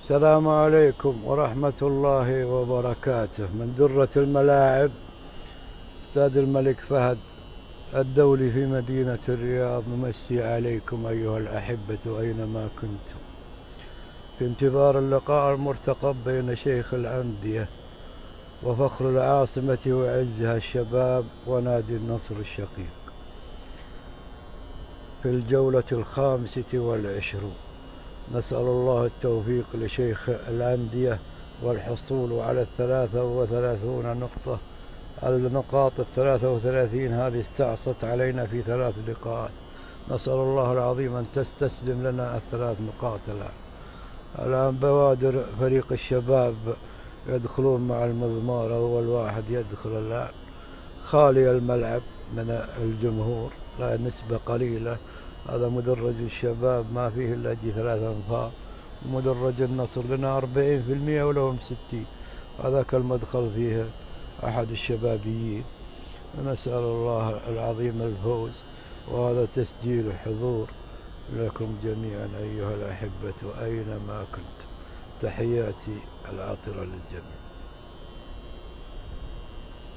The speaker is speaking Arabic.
السلام عليكم ورحمة الله وبركاته. من درة الملاعب استاد الملك فهد الدولي في مدينة الرياض، نمسي عليكم أيها الأحبة أينما كنتم، في انتظار اللقاء المرتقب بين شيخ الأندية وفخر العاصمة وعزها الشباب ونادي النصر الشقيق في الجولة 25. نسأل الله التوفيق لشيخ الأندية والحصول على 33 نقطة. النقاط 33 هذه استعصت علينا في 3 لقاءات، نسأل الله العظيم أن تستسلم لنا ال3 نقاط. الآن بوادر فريق الشباب يدخلون مع المضمار، أول واحد يدخل الآن خالي الملعب من الجمهور، لا نسبة قليلة. هذا مدرج الشباب ما فيه إلا 3 أنفار، مدرج النصر لنا 40% ولهم 60. هذاك المدخل فيه أحد الشبابيين. نسأل الله العظيم الفوز، وهذا تسجيل حضور لكم جميعا أيها الأحبة أينما كنتم. تحياتي العاطرة للجميع.